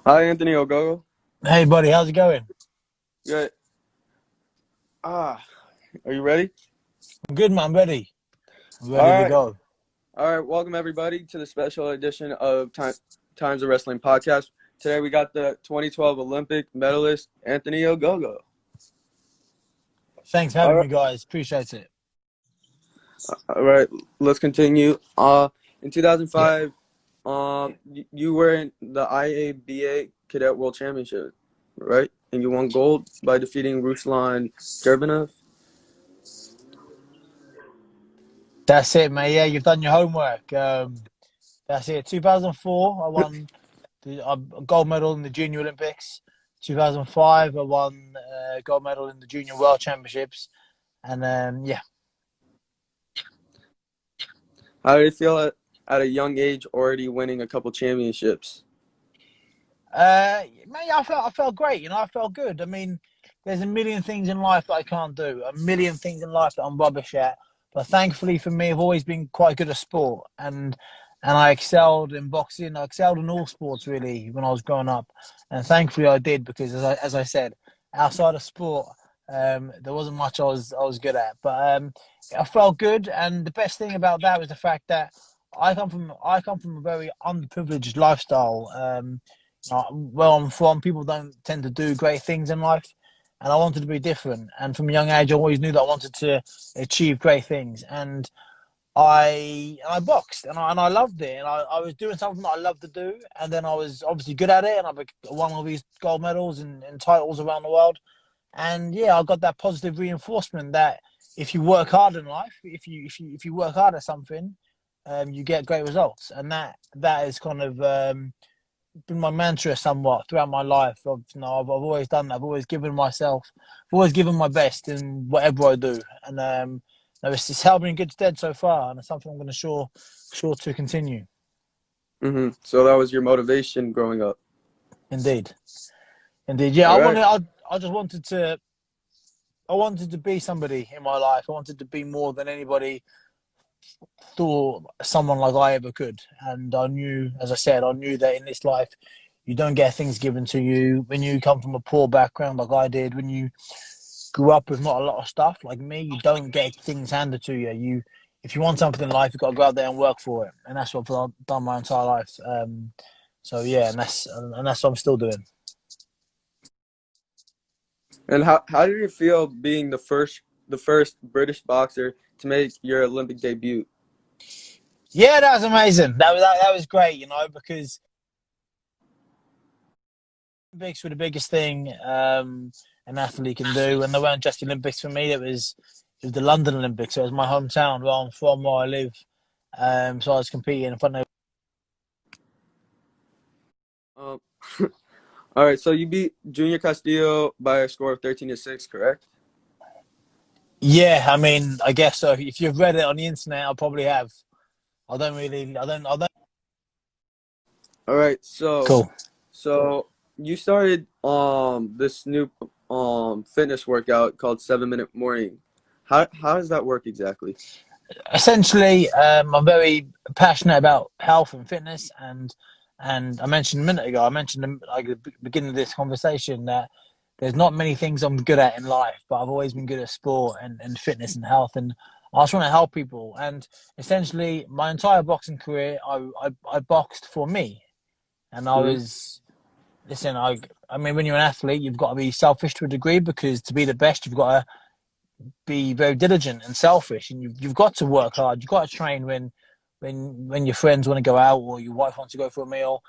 Hi, Anthony Ogogo. Hey, buddy, how's it going? Good. Ah, are you ready? I'm good, man. I'm ready. I'm All ready to right. go. All right. Welcome, everybody, to the special edition of Times of Wrestling podcast. Today, we got the 2012 Olympic medalist, Anthony Ogogo. Thanks for All having right. me, guys. Appreciate it. All right. Let's continue. In Yeah, 2005, you were in the IABA Cadet World Championship, right? And you won gold by defeating Ruslan Dervinov. that's it, mate. Yeah, you've done your homework. That's it. 2004, I won a gold medal in the Junior Olympics. 2005, I won a gold medal in the Junior World Championships. And yeah, How did it feel at a young age already winning a couple championships? mate, I felt great. I felt good. I mean, there's a million things in life that I can't do. A million things in life that I'm rubbish at. But thankfully for me, I've always been quite good at sport, and I excelled in boxing. I excelled in all sports really when I was growing up, and thankfully I did because as I said, outside of sport, there wasn't much I was good at. But I felt good, and the best thing about that was the fact that I come from a very underprivileged lifestyle. Where I'm from, people don't tend to do great things in life, and I wanted to be different. And from a young age, I always knew that I wanted to achieve great things. And I boxed, and I loved it, and I was doing something that I loved to do, and then I was obviously good at it, and won all these gold medals and titles around the world. And yeah, I got that positive reinforcement that if you work hard in life, if you work hard at something, you get great results, and that is kind of been my mantra somewhat throughout my life. I've always done that. I've always given myself, I've always given my best in whatever I do, and it's held me in good stead so far, and it's something I'm going to sure to continue. So that was your motivation growing up. Indeed, indeed. Yeah, All right. I just wanted to be somebody in my life. I wanted to be more than anybody thought someone like I ever could. And I knew, as I said, I knew that in this life, you don't get things given to you. When you come from a poor background like I did, when you grew up with not a lot of stuff like me, you don't get things handed to you. If you want something in life, you've got to go out there and work for it. And that's what I've done my entire life. So yeah, and that's what I'm still doing. And how did it feel being the first British boxer to make your Olympic debut? Yeah, that was amazing. That was great, because Olympics were the biggest thing an athlete can do, and they weren't just the Olympics for me. It was the London Olympics. So it was my hometown, where I'm from, where I live. So I was competing in front of. Um, all right, so you beat Junior Castillo by a score of 13-6, correct? Yeah, I mean, I guess so. If you've read it on the internet, I probably have. I don't really. I don't. All right, so Cool. so you started this new fitness workout called 7 Minute Morning. How does that work exactly? Essentially, I'm very passionate about health and fitness, and I mentioned a minute ago. I mentioned like at the beginning of this conversation that there's not many things I'm good at in life, but I've always been good at sport and fitness and health, and I just want to help people. And essentially, my entire boxing career, I boxed for me, and I Hmm. was listen. I mean, when you're an athlete, you've got to be selfish to a degree because to be the best, you've got to be very diligent and selfish, and you've got to work hard. You've got to train when your friends want to go out or your wife wants to go for a meal.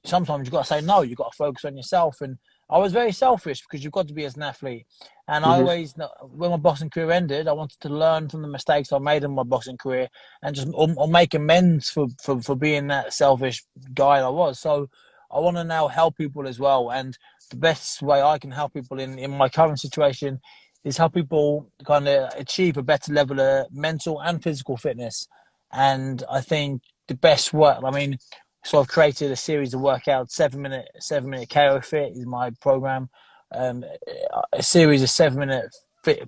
Sometimes you've got to say no. You've got to focus on yourself. And I was very selfish because you've got to be as an athlete. And I Hmm. always, when my boxing career ended, I wanted to learn from the mistakes I made in my boxing career and just or make amends for being that selfish guy I was. So I want to now help people as well. And the best way I can help people in my current situation is help people kind of achieve a better level of mental and physical fitness. And I think the best work, I mean, so I've created a series of workouts. 7 minute KO Fit is my program. Um, a series of 7 minute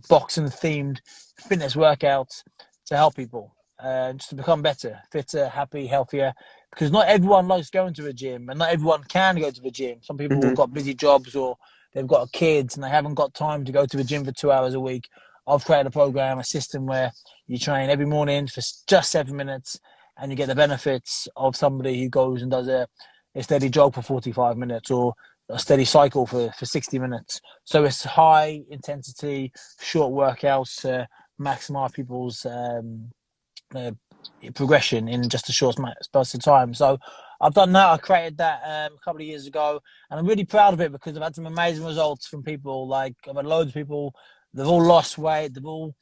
boxing themed fitness workouts to help people just to become better, fitter, happy, healthier. because not everyone likes going to the gym, and not everyone can go to the gym. Some people have Mhm. got busy jobs, or they've got kids and they haven't got time to go to the gym for 2 hours a week. I've created a program, a system where you train every morning for just 7 minutes, and you get the benefits of somebody who goes and does a steady jog for 45 minutes, or a steady cycle for 60 minutes. So it's high intensity, short workouts to maximize people's uh, progression in just a short space of time. So I've done that. I created that a couple of years ago, and I'm really proud of it because I've had some amazing results from people. Like, I've had loads of people. They've all lost weight. They've all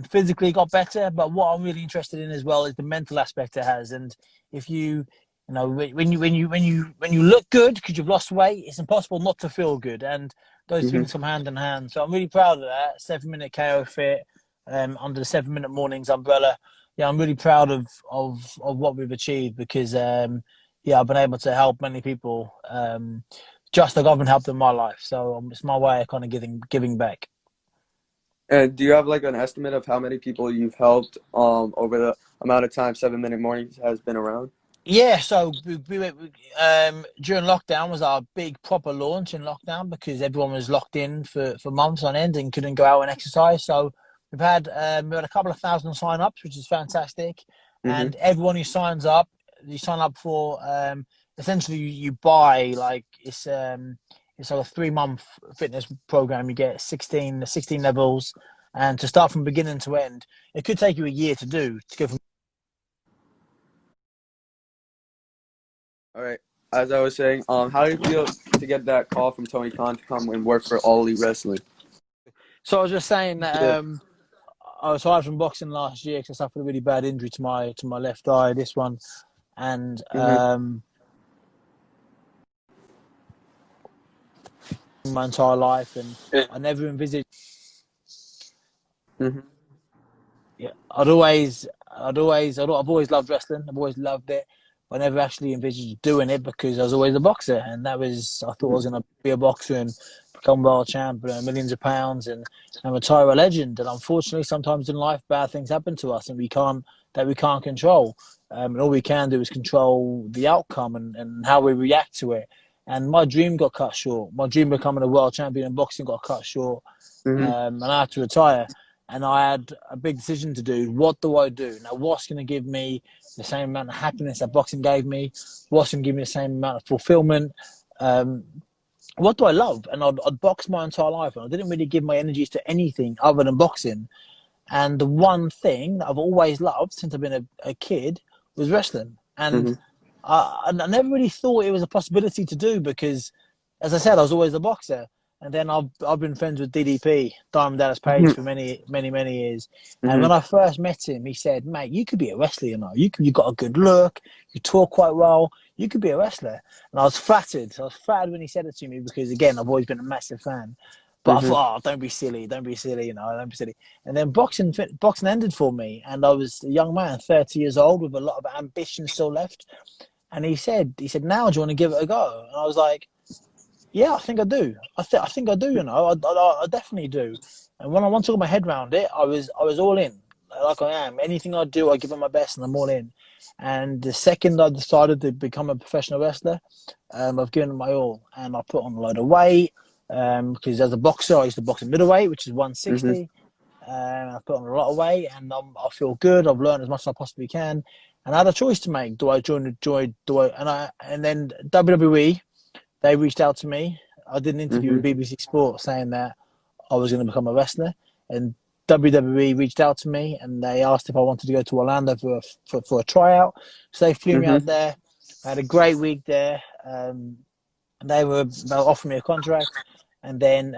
physically got better. But what I'm really interested in as well is the mental aspect it has. And if you know, when you look good because you've lost weight, it's impossible not to feel good, and those Mhm. things come hand in hand. So I'm really proud of that. 7 minute KO fit under the 7 minute mornings umbrella. Yeah, I'm really proud of what we've achieved because yeah, I've been able to help many people just like I've been helped in my life. So it's my way of kind of giving back. And do you have like an estimate of how many people you've helped over the amount of time 7 Minute Mornings has been around? Yeah, so during lockdown was our big proper launch in lockdown because everyone was locked in for months on end and couldn't go out and exercise. So we've had a couple of thousand sign-ups, which is fantastic. Mm-hmm. And everyone who signs up, you sign up for essentially you buy like it's like a 3 month fitness program. You get 16 levels, and to start from beginning to end, it could take you a year to do to go from. All right. As I was saying, how do you feel to get that call from Tony Khan to come and work for All Elite Wrestling? So I was just saying Yeah. that I was retired from boxing last year because I suffered a really bad injury to my left eye. This one, and Mm-hmm. my entire life, and Yeah. I never envisaged. Mm-hmm. Yeah, I've always loved wrestling. I've always loved it. But I never actually envisaged doing it because I was always a boxer, and I thought I was going to be a boxer and become world champ and earn millions of pounds and retire a legend. And unfortunately, sometimes in life, bad things happen to us, and we can't control. And all we can do is control the outcome and how we react to it. And my dream got cut short. My dream of becoming a world champion in boxing got cut short, Mm-hmm. and I had to retire. And I had a big decision to do. What do I do now? What's going to give me the same amount of happiness that boxing gave me? What's going to give me the same amount of fulfillment? Um, what do I love? And I'd boxed my entire life, and I didn't really give my energies to anything other than boxing. And the one thing that I've always loved since I've been a kid was wrestling. And Mm-hmm. I never really thought it was a possibility to do because, as I said, I was always a boxer. And then I've been friends with DDP, Diamond Dallas Page, for many years. And Mm-hmm. when I first met him, he said, "Mate, you could be a wrestler. You know, you got a good look. You talk quite well. You could be a wrestler." And I was flattered. I was flattered when he said it to me because, again, I've always been a massive fan. But I Mm-hmm. thought, oh, don't be silly, you know, don't be silly. And then boxing ended for me, and I was a young man, 30 years old, with a lot of ambition still left. And he said, now do you want to give it a go? And I was like, yeah, I think I do. I think I do. You know, I definitely do. And when once I got my head around it, I was all in, like I am. Anything I do, I give it my best, and I'm all in. And the second I decided to become a professional wrestler, I've given it my all, and I put on a load of weight. Because as a boxer, I used to box at middleweight, which is Mm-hmm. 160. I've put on a lot of weight, and I feel good. I've learned as much as I possibly can, and I had a choice to make. Do I join the joy? Do I? And then WWE, they reached out to me. I did an interview Mm-hmm. with BBC Sport saying that I was going to become a wrestler, and WWE reached out to me and they asked if I wanted to go to Orlando for a tryout. So they flew me Mm-hmm. out there. I had a great week there. They were about offering me a contract, and then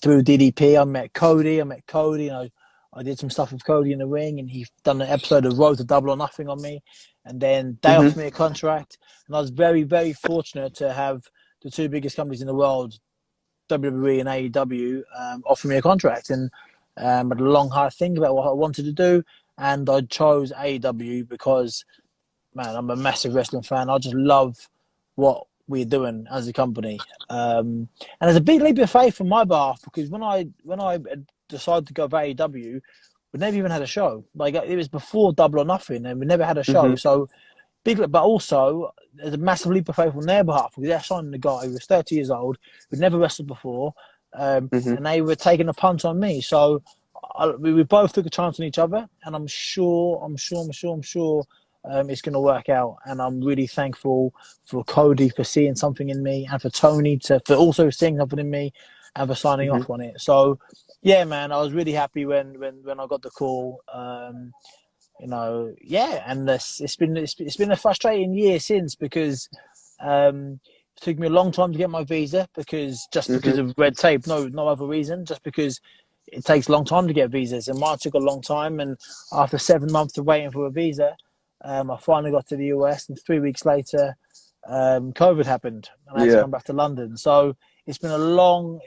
through DDP, I met Cody. And I did some stuff with Cody in the ring, and he done an episode of Road to Double or Nothing on me. And then they Mm-hmm. offered me a contract, and I was very, very fortunate to have the two biggest companies in the world, WWE and AEW, offer me a contract. And I had a long, hard think about what I wanted to do, and I chose AEW because, man, I'm a massive wrestling fan. I just love what we're doing as a company, and there's a big leap of faith on my behalf because when I decided to go for AEW, we never even had a show. Like, it was before Double or Nothing, and we never had a show. Mm-hmm. So but also there's a massive leap of faith on their behalf because they're signing a guy who was 30 years old, who'd never wrestled before, Hmm. and they were taking a punt on me. So we both took a chance on each other, and I'm sure it's going to work out. And I'm really thankful for Cody for seeing something in me, and for Tony for also seeing something in me, and for signing Hmm. off on it. So, yeah, man, I was really happy when I got the call. Yeah, and it's been a frustrating year since because it took me a long time to get my visa because Hmm. of red tape, no other reason, just because it takes a long time to get visas, and mine took a long time. And after 7 months of waiting for a visa, I finally got to the US, and 3 weeks later, COVID happened, and I had to Yeah. come back to London. So it's been a long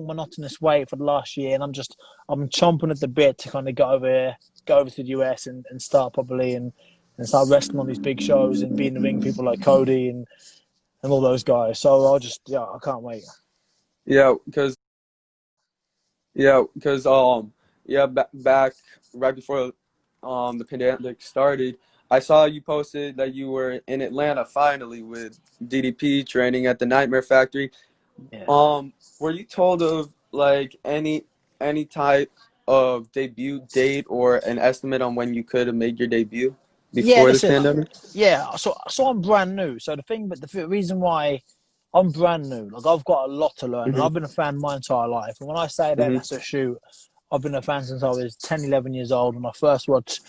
monotonous wait for the last year, and I'm chomping at the bit to kind of go over to the US and start properly and start wrestling on these big shows and be in the ring with people like Cody and all those guys. So I can't wait. Yeah, because yeah, back right before the pandemic started, I saw you posted that you were in Atlanta finally with DDP training at the Nightmare Factory. Yeah. Were you told of like any type of debut date or an estimate on when you could have made your debut Yeah, before this listen, pandemic? yeah, so I'm brand new. So the reason why I'm brand new, like I've got a lot to learn, and Hmm. I've been a fan my entire life. And when I say that, Hmm. that's a shoot. I've been a fan since I was 10, 11 years old when I first watched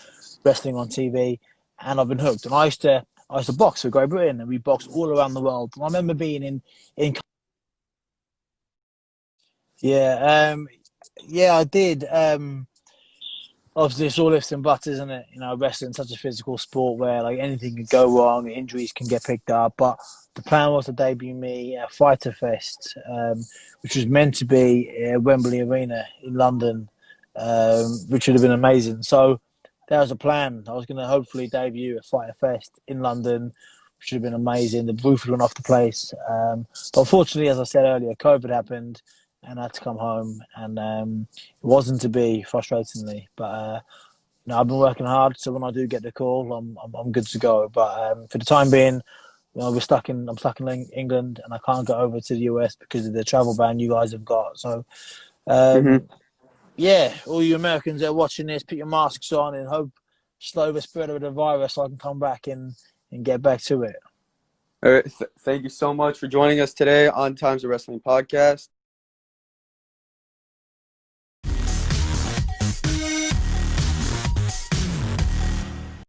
wrestling on TV, and I've been hooked. And I used to box for Great Britain, and we boxed all around the world. And I remember being in yeah, yeah, I did. Obviously it's all ifs and buts, isn't it? Wrestling's such a physical sport where like anything can go wrong, injuries can get picked up. But the plan was to debut me at Fighter Fest, which was meant to be at Wembley Arena in London, which would have been amazing. So that was a plan. I was going to hopefully debut at Fighter Fest in London, which would have been amazing. The roof went off the place, but unfortunately, as I said earlier, COVID happened, and I had to come home, and it wasn't to be, frustratingly. But I've been working hard, so when I do get the call, I'm good to go. But for the time being, I'm stuck in England, and I can't go over to the US because of the travel ban you guys have got. So Hmm. um, yeah, all you Americans that are watching this, put your masks on and hope slow the spread of the virus so I can come back and get back to it. All right, thank you so much for joining us today on Times of Wrestling podcast.